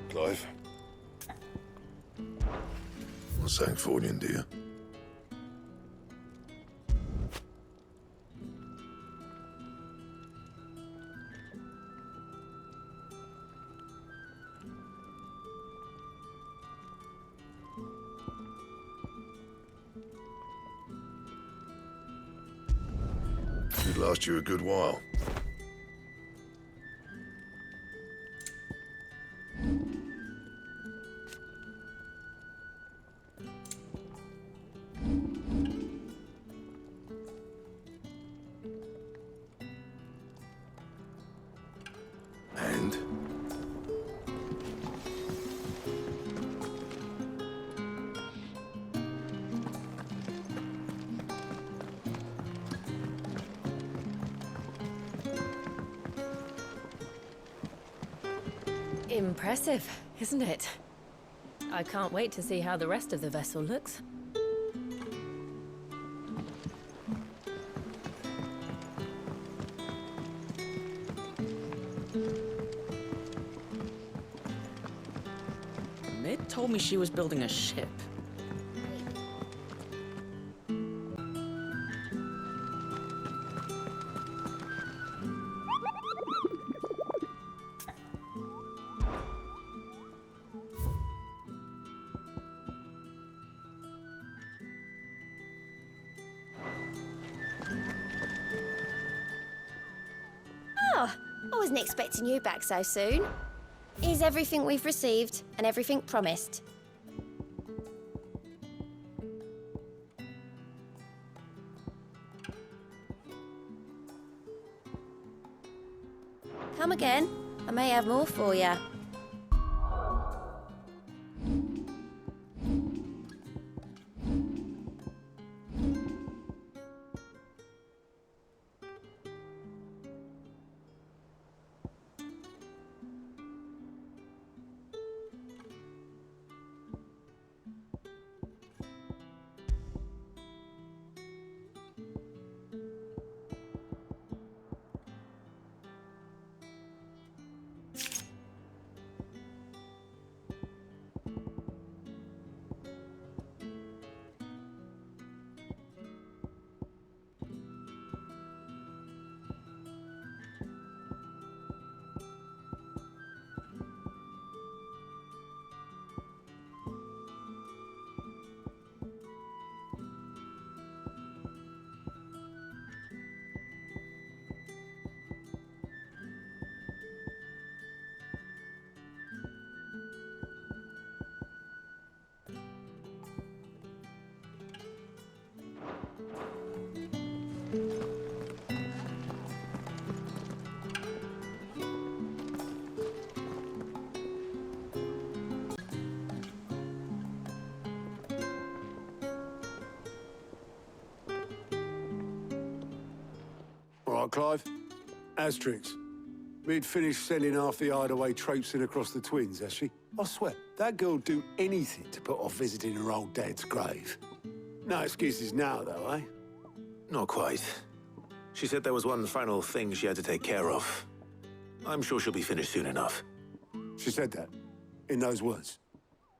Clive. Wat zijn ik voor je in dier? Should last you a good while. And? Impressive, isn't it? I can't wait to see how the rest of the vessel looks. Mid told me she was building a ship. Oh, I wasn't expecting you back so soon. Here's everything we've received and everything promised. Come again. I may have more for you. All right, Clive. Asterix. We'd finished sending half the hideaway traipsing across the twins, has she? I swear, that girl'd do anything to put off visiting her old dad's grave. No excuses now, though, eh? Not quite. She said there was one final thing she had to take care of. I'm sure she'll be finished soon enough. She said that? In those words?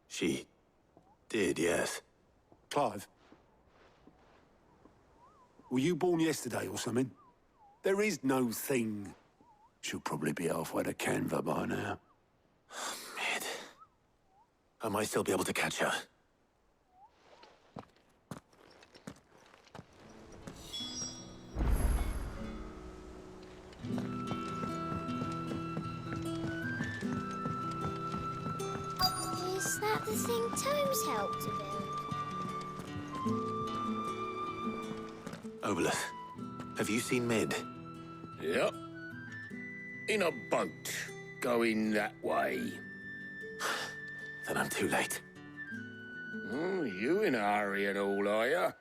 She did, yes. Clive? Were you born yesterday or something? There is no thing. She'll probably be halfway to Canva by now. Mid. I might still be able to catch her. Is that the thing Tomes helped to build? Obolus, have you seen Mid? Yep. In a boat, going that way. Then I'm too late. Oh, you in a hurry and all, are you?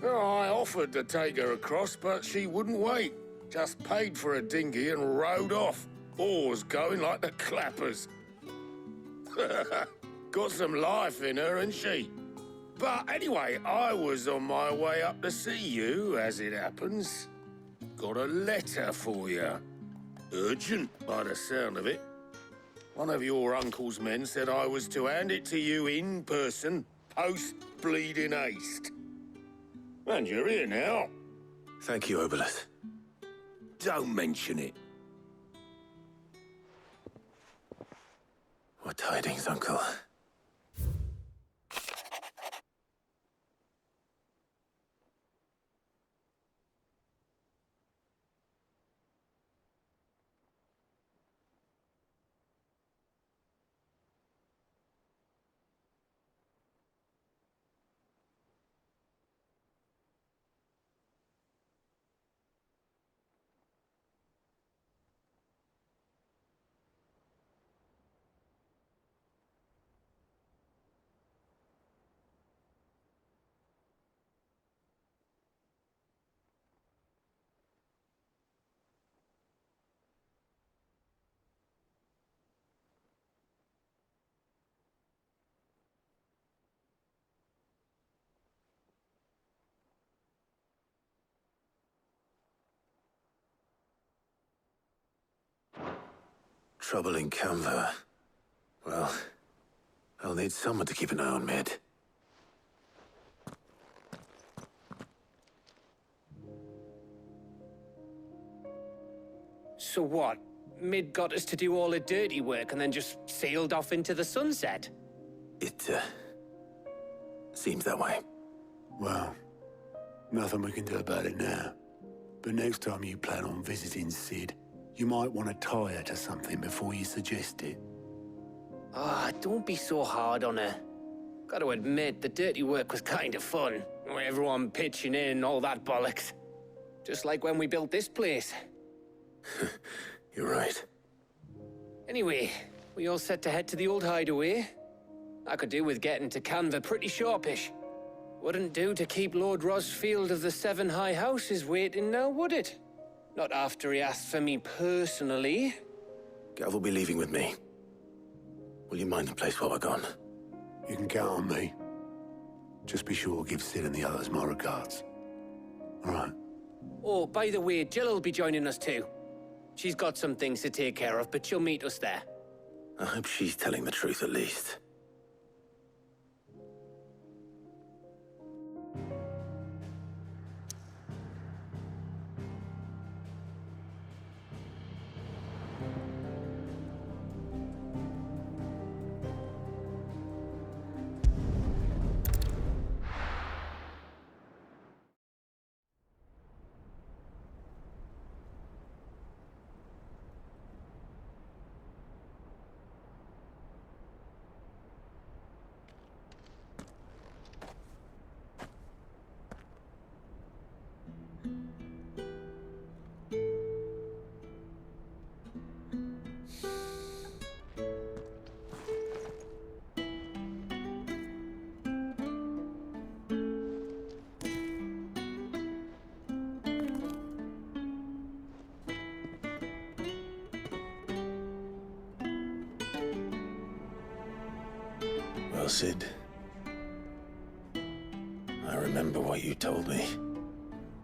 Oh, I offered to take her across, but she wouldn't wait. Just paid for a dinghy and rowed off. Oars going like the clappers. Got some life in her, ain't she? But anyway, I was on my way up to see you, as it happens. Got a letter for you. Urgent, by the sound of it. One of your uncle's men said I was to hand it to you in person, post-bleeding haste. And you're here now. Thank you, Obolus. Don't mention it. What tidings, Uncle? Trouble in Canva. Well, I'll need someone to keep an eye on Mid. So what? Mid got us to do all the dirty work and then just sailed off into the sunset? It, seems that way. Well, nothing we can do about it now. But next time you plan on visiting Sid, you might want to tie her to something before you suggest it. Ah, don't be so hard on her. Gotta admit, the dirty work was kind of fun. Everyone pitching in and all that bollocks. Just like when we built this place. You're right. Anyway, we all set to head to the old hideaway. I could do with getting to Canva pretty sharpish. Wouldn't do to keep Lord Rosfield of the Seven High Houses waiting now, would it? Not after he asked for me personally. Gav will be leaving with me. Will you mind the place while we're gone? You can count on me. Just be sure to give Sid and the others my regards. All right. Oh, by the way, Jill will be joining us too. She's got some things to take care of, but she'll meet us there. I hope she's telling the truth at least. Well, Sid, I remember what you told me.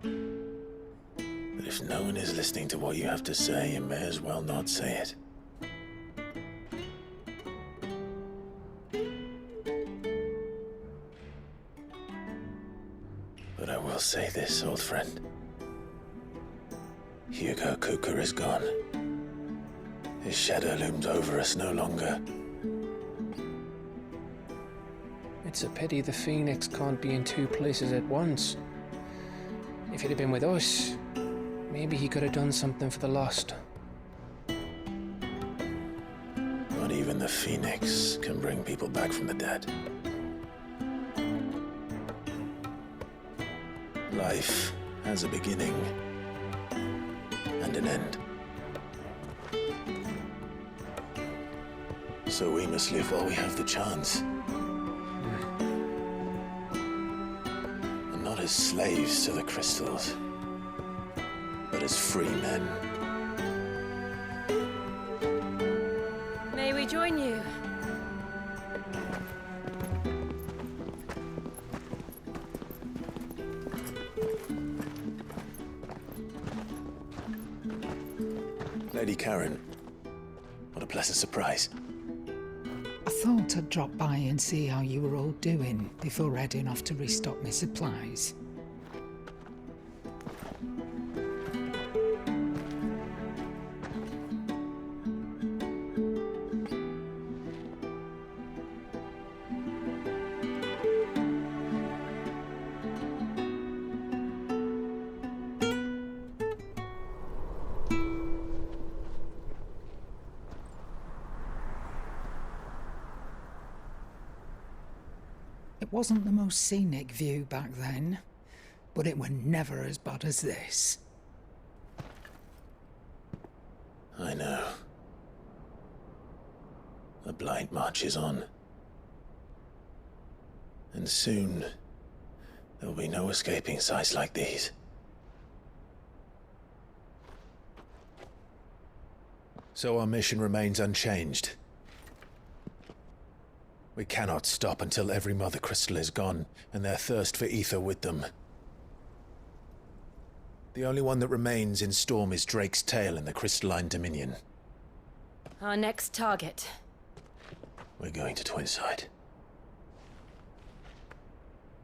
But if no one is listening to what you have to say, you may as well not say it. But I will say this, old friend. Hugo Cooker is gone. His shadow looms over us no longer. It's a pity the Phoenix can't be in two places at once. If he'd have been with us, maybe he could have done something for the lost. Not even the Phoenix can bring people back from the dead. Life has a beginning and an end. So we must live while we have the chance. And not as slaves to the crystals, but as free men. May we join you? Lady Karen, what a pleasant surprise. I thought I'd drop by and see how you were all doing before heading off to restock my supplies. It wasn't the most scenic view back then, but it were never as bad as this. I know. The Blight marches on. And soon, there'll be no escaping sights like these. So our mission remains unchanged. We cannot stop until every Mother Crystal is gone, and their thirst for ether with them. The only one that remains in Storm is Drake's tail in the Crystalline Dominion. Our next target. We're going to Twinside.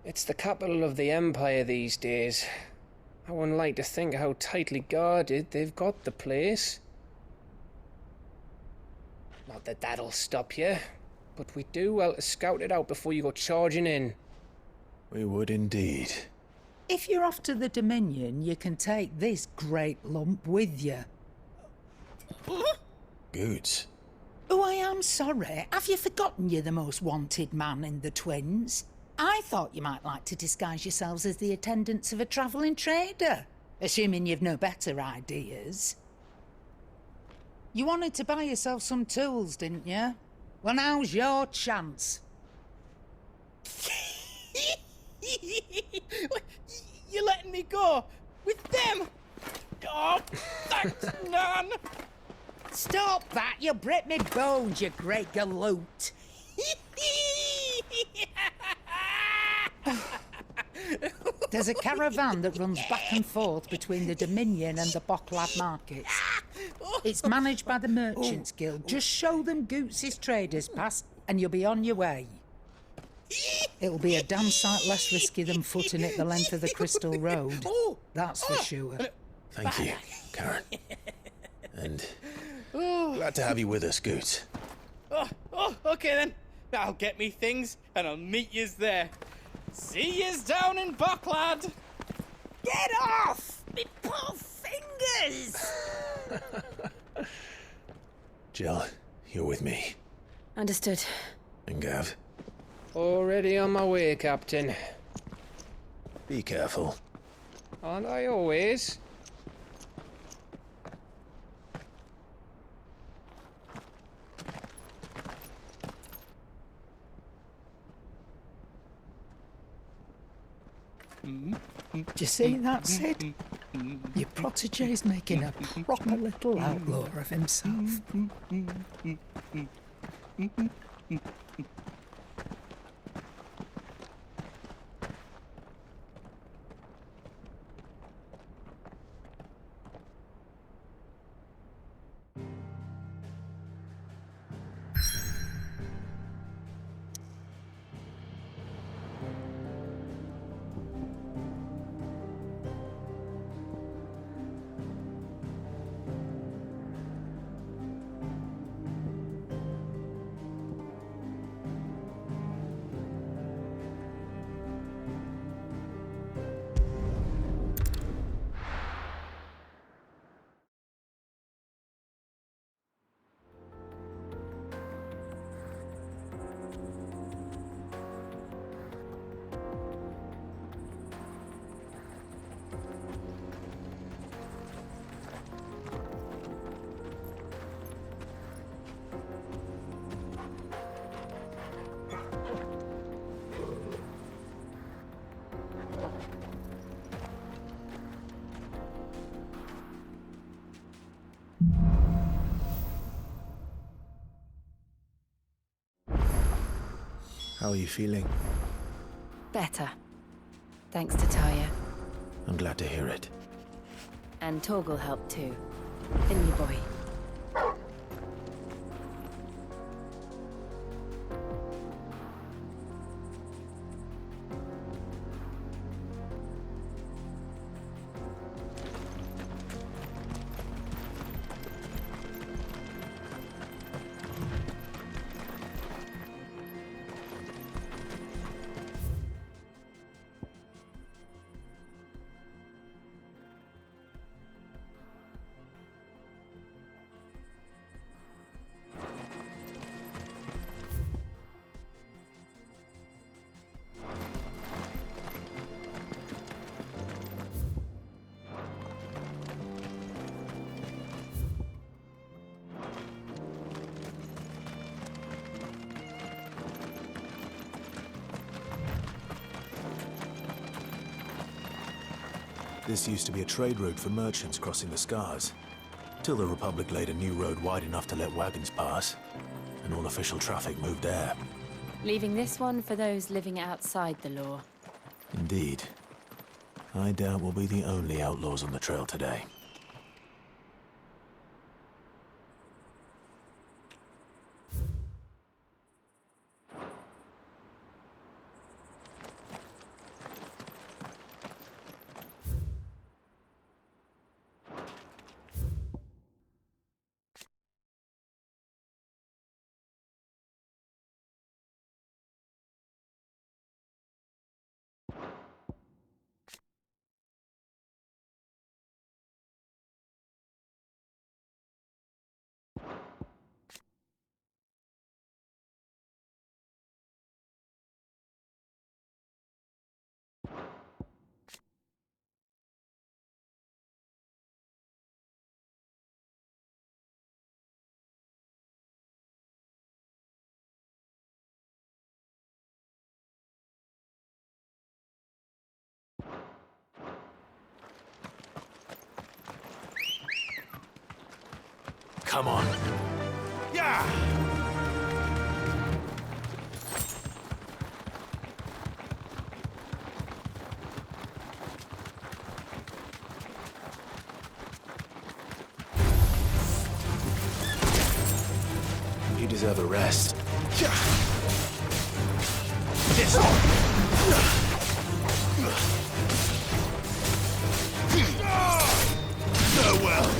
It's the capital of the Empire these days. I wouldn't like to think how tightly guarded they've got the place. Not that that'll stop you, but we do well to scout it out before you go charging in. We would indeed. If you're off to the Dominion, you can take this great lump with you. Goods. Oh, I am sorry. Have you forgotten you're the most wanted man in the Twins? I thought you might like to disguise yourselves as the attendants of a travelling trader, assuming you've no better ideas. You wanted to buy yourself some tools, didn't you? Well, now's your chance. You're letting me go with them? Oh, thanks, Nan. Stop that! You'll break me bones, you great galoot. There's a caravan that runs back and forth between the Dominion and the Bocklad markets. It's managed by the Merchants Guild. Just show them Goots' traders pass and you'll be on your way. It'll be a damn sight less risky than footing it the length of the Crystal Road. That's for sure. Thank you, Karen. And glad to have you with us, Goots. Okay then. I'll get me things and I'll meet yous there. See yous down in Bocklad. Get off! Me poor fingers! Jill, you're with me. Understood. And Gav, Already on my way, Captain. be careful. Aren't I always? Do you see that, Sid? Your protege's making a proper little outlaw of himself. How are you feeling? Better. Thanks to Taya. I'm glad to hear it. And Torgal helped too. Didn't you, boy? This used to be a trade route for merchants crossing the Scars, till the Republic laid a new road wide enough to let wagons pass, and all official traffic moved there. Leaving this one for those living outside the law. Indeed. I doubt we'll be the only outlaws on the trail today. Come on. Yeah! You deserve a rest. This Farewell.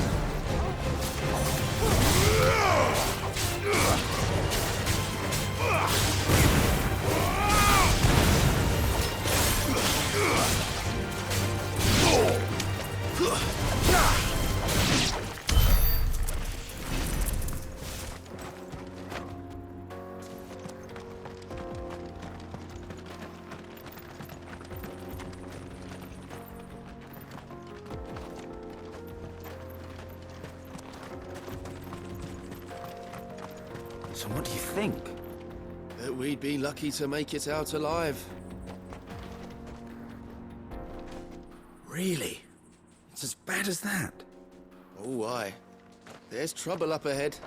So what do you think? That we'd be lucky to make it out alive. Really? It's as bad as that? Oh, aye. There's trouble up ahead.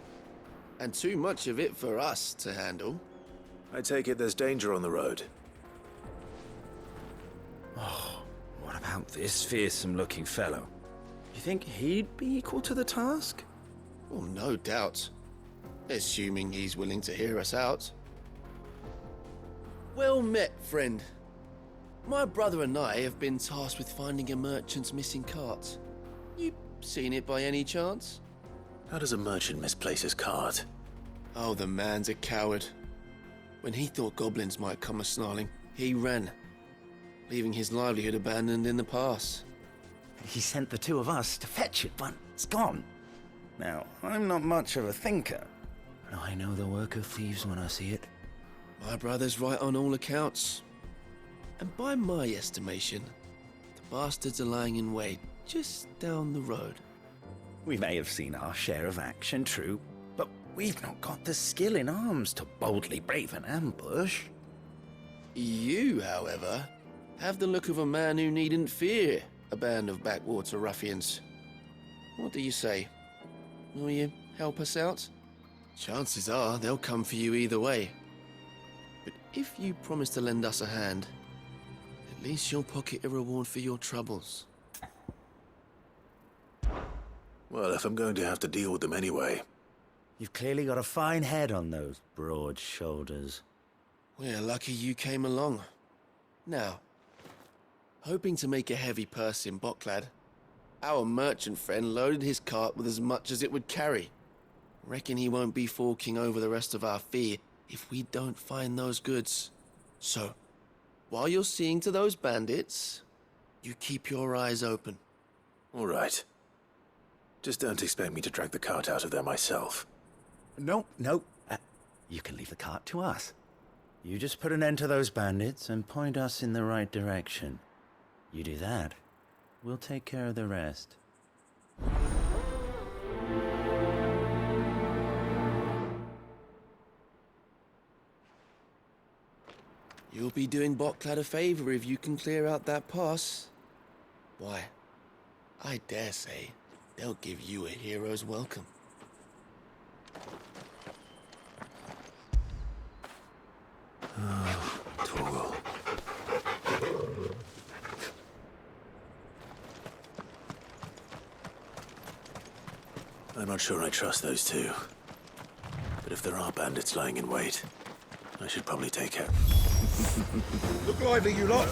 And too much of it for us to handle. I take it there's danger on the road. Oh, what about this fearsome-looking fellow? You think he'd be equal to the task? Oh, no doubt. Assuming he's willing to hear us out. Well met, friend. My brother and I have been tasked with finding a merchant's missing cart. You seen it by any chance? How does a merchant misplace his cart? Oh, the man's a coward. When he thought goblins might come a-snarling, he ran, leaving his livelihood abandoned in the pass. He sent the two of us to fetch it, but it's gone. Now, I'm not much of a thinker, but I know the work of thieves when I see it. My brother's right on all accounts. And by my estimation, the bastards are lying in wait just down the road. We may have seen our share of action, true, but we've not got the skill in arms to boldly brave an ambush. You, however, have the look of a man who needn't fear a band of backwater ruffians. What do you say? Will you help us out? Chances are they'll come for you either way. But if you promise to lend us a hand, at least you'll pocket a reward for your troubles. Well, if I'm going to have to deal with them anyway. You've clearly got a fine head on those broad shoulders. We're lucky you came along. Now, hoping to make a heavy purse in Boklad, our merchant friend loaded his cart with as much as it would carry. Reckon he won't be forking over the rest of our fee if we don't find those goods. So, while you're seeing to those bandits, you keep your eyes open. All right. Just don't expect me to drag the cart out of there myself. No. You can leave the cart to us. You just put an end to those bandits and point us in the right direction. You do that, we'll take care of the rest. You'll be doing Boklad a favor if you can clear out that pass. Why, I dare say they'll give you a hero's welcome. Torgal. I'm not sure I trust those two. But if there are bandits lying in wait, I should probably take care. Look lively, you lot.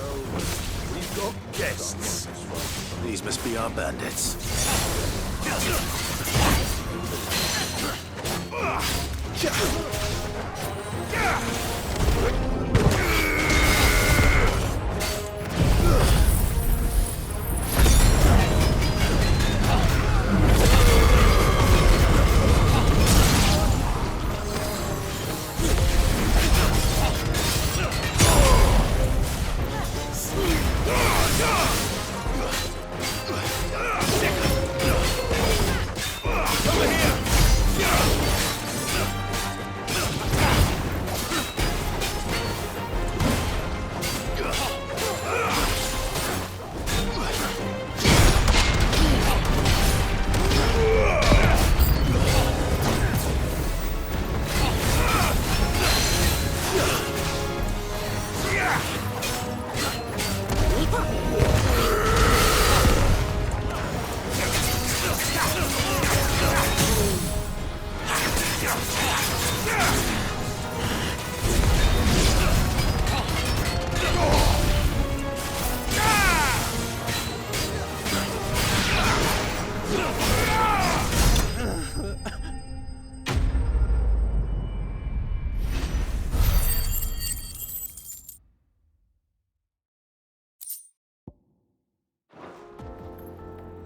We've got guests. These must be our bandits.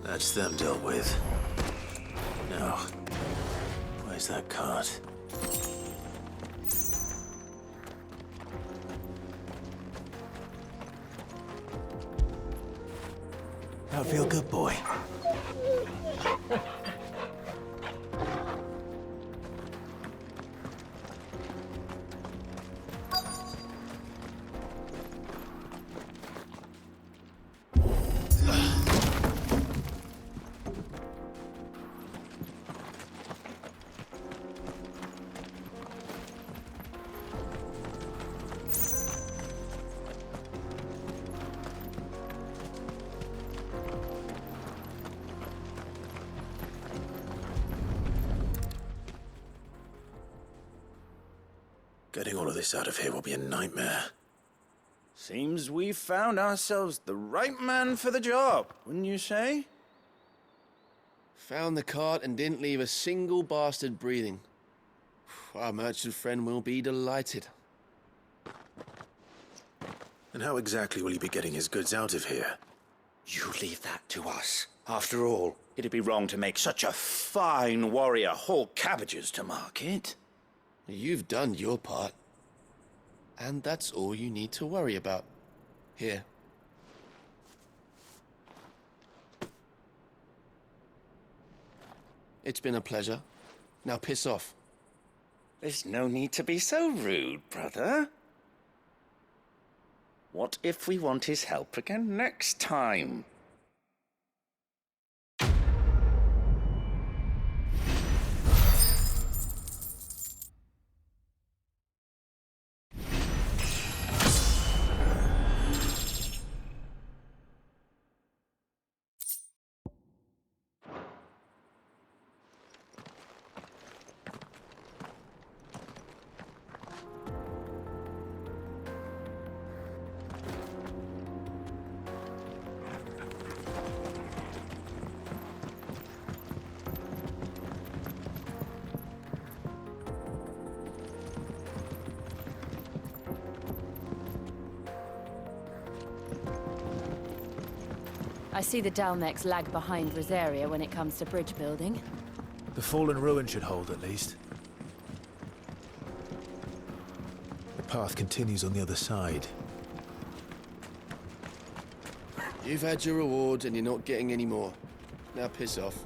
That's them dealt with. Now, where's that cart? That feel good, boy. Getting all of this out of here will be a nightmare. Seems we've found ourselves the right man for the job, wouldn't you say? Found the cart and didn't leave a single bastard breathing. Our merchant friend will be delighted. And how exactly will he be getting his goods out of here? You leave that to us. After all, it'd be wrong to make such a fine warrior haul cabbages to market. You've done your part. And that's all you need to worry about. Here. It's been a pleasure. Now piss off. There's no need to be so rude, brother. What if we want his help again next time? I see the Dalnecs lag behind Rosaria when it comes to bridge building. The fallen ruin should hold, at least. The path continues on the other side. You've had your reward and you're not getting any more. Now piss off.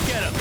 Get him!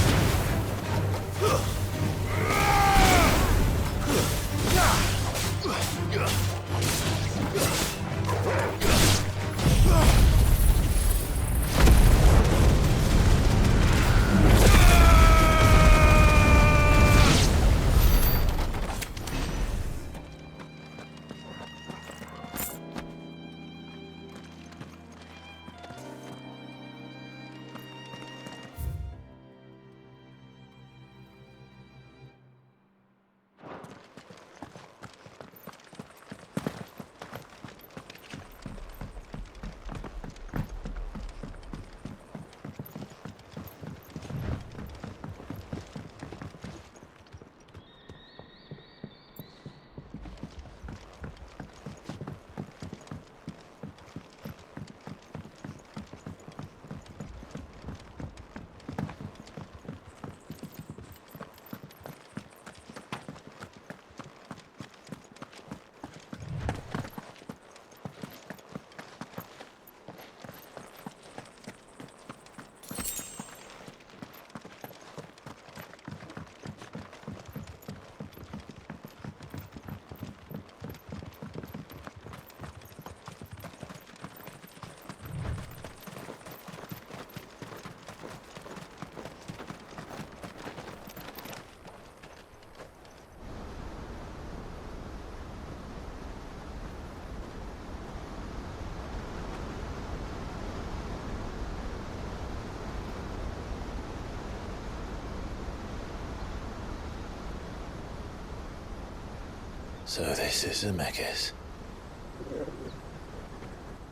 So this is Zemeckis.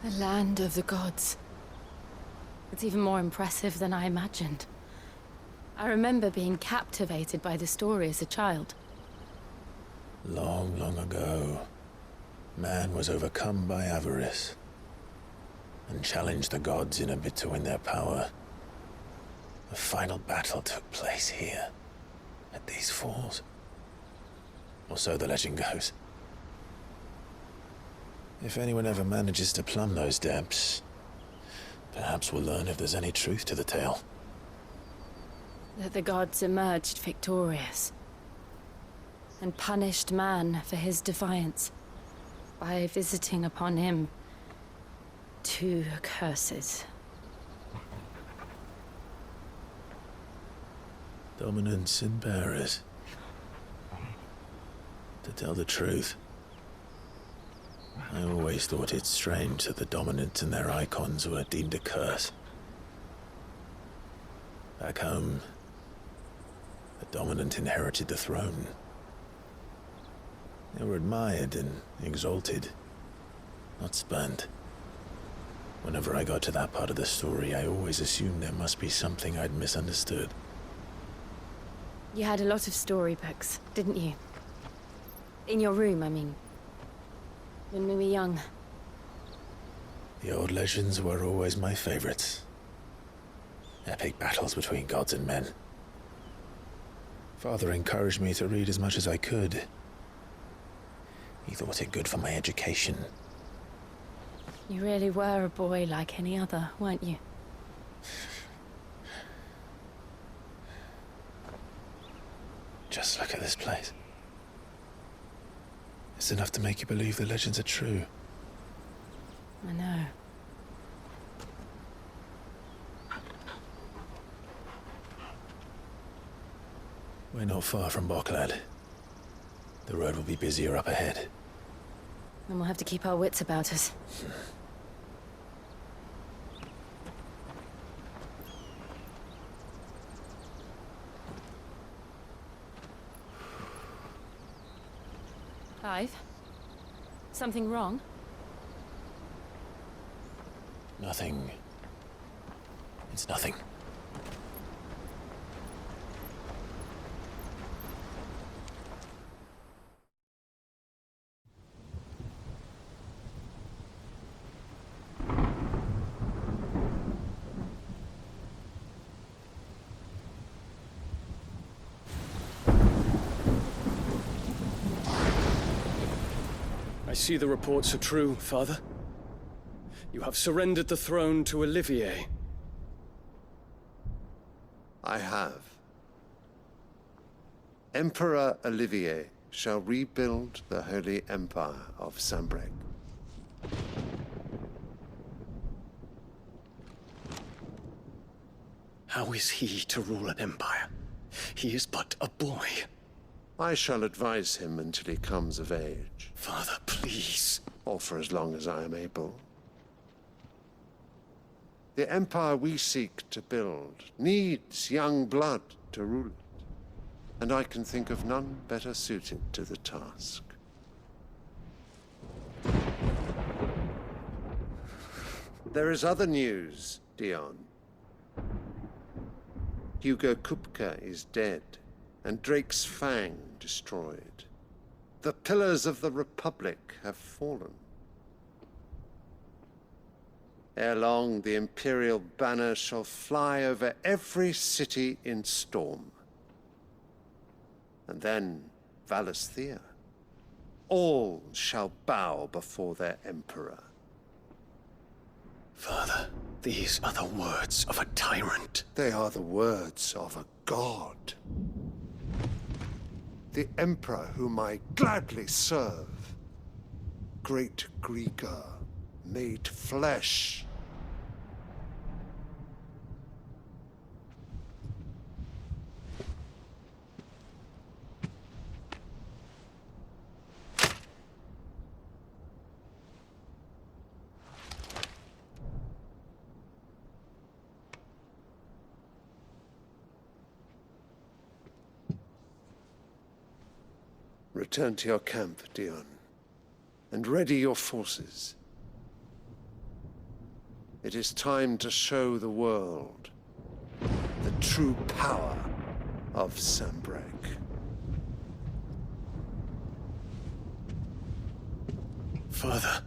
The land of the gods. It's even more impressive than I imagined. I remember being captivated by the story as a child. Long, long ago, man was overcome by avarice and challenged the gods in a bid to win their power. The final battle took place here, at these falls. Or so the legend goes. If anyone ever manages to plumb those depths, perhaps we'll learn if there's any truth to the tale. That the gods emerged victorious and punished man for his defiance by visiting upon him 2 curses. Dominance and bearers. To tell the truth, I always thought it strange that the dominant and their icons were deemed a curse. Back home, the dominant inherited the throne. They were admired and exalted, not spurned. Whenever I got to that part of the story, I always assumed there must be something I'd misunderstood. You had a lot of storybooks, didn't you? In your room, I mean. When we were young. The old legends were always my favorites. Epic battles between gods and men. Father encouraged me to read as much as I could. He thought it good for my education. You really were a boy like any other, weren't you? Just look at this place. It's enough to make you believe the legends are true. I know. We're not far from Boklad. The road will be busier up ahead. Then we'll have to keep our wits about us. Clive? Something wrong? Nothing. It's nothing. I see the reports are true, Father. You have surrendered the throne to Olivier. I have. Emperor Olivier shall rebuild the Holy Empire of Sambrec. How is he to rule an empire? He is but a boy. I shall advise him until he comes of age. Father, please. Or for as long as I am able. The empire we seek to build needs young blood to rule it, and I can think of none better suited to the task. There is other news, Dion. Hugo Kupka is dead, and Drake's Fang destroyed. The pillars of the Republic have fallen. Ere long, the Imperial banner shall fly over every city in Storm. And then, Valisthea. All shall bow before their Emperor. Father, these are the words of a tyrant. They are the words of a god. The Emperor whom I gladly serve. Great Greager, made flesh. Return to your camp, Dion, and ready your forces. It is time to show the world the true power of Sambrec. Father.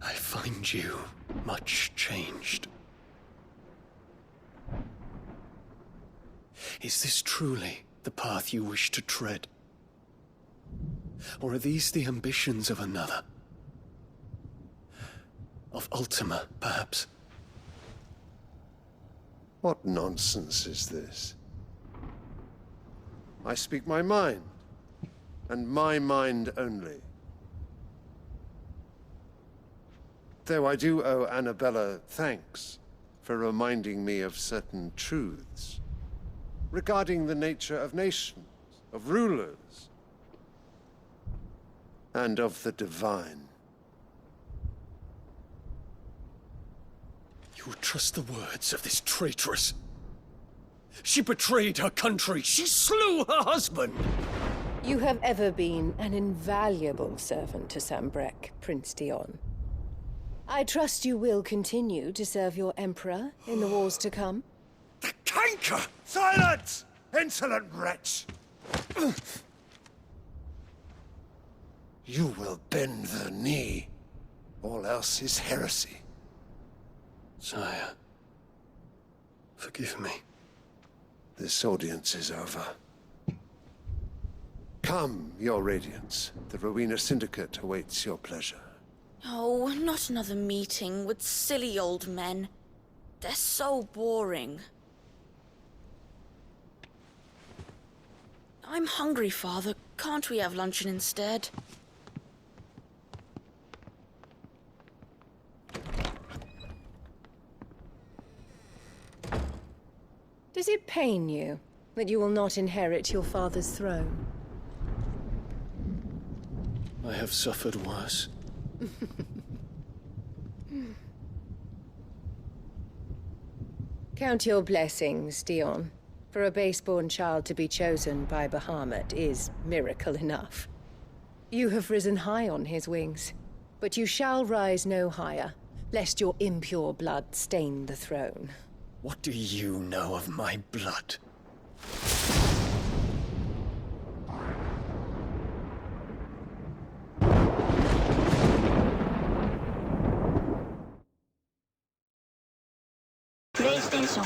I find you much changed. Is this truly the path you wish to tread? Or are these the ambitions of another? Of Ultima, perhaps? What nonsense is this? I speak my mind, and my mind only. Though I do owe Annabella thanks for reminding me of certain truths regarding the nature of nations, of rulers, and of the divine. You would trust the words of this traitress? She betrayed her country. She slew her husband. You have ever been an invaluable servant to Sambrec, Prince Dion. I trust you will continue to serve your Emperor in the wars to come. The canker! Silence! Insolent wretch! You will bend the knee. All else is heresy. Sire, forgive me. This audience is over. Come. Come, Your Radiance. The Rowena Syndicate awaits your pleasure. Oh, not another meeting with silly old men. They're so boring. I'm hungry, Father. Can't we have luncheon instead? Does it pain you that you will not inherit your father's throne? I have suffered worse. Count your blessings, Dion. For a base-born child to be chosen by Bahamut is miracle enough. You have risen high on his wings, but you shall rise no higher, lest your impure blood stain the throne. What do you know of my blood? PlayStation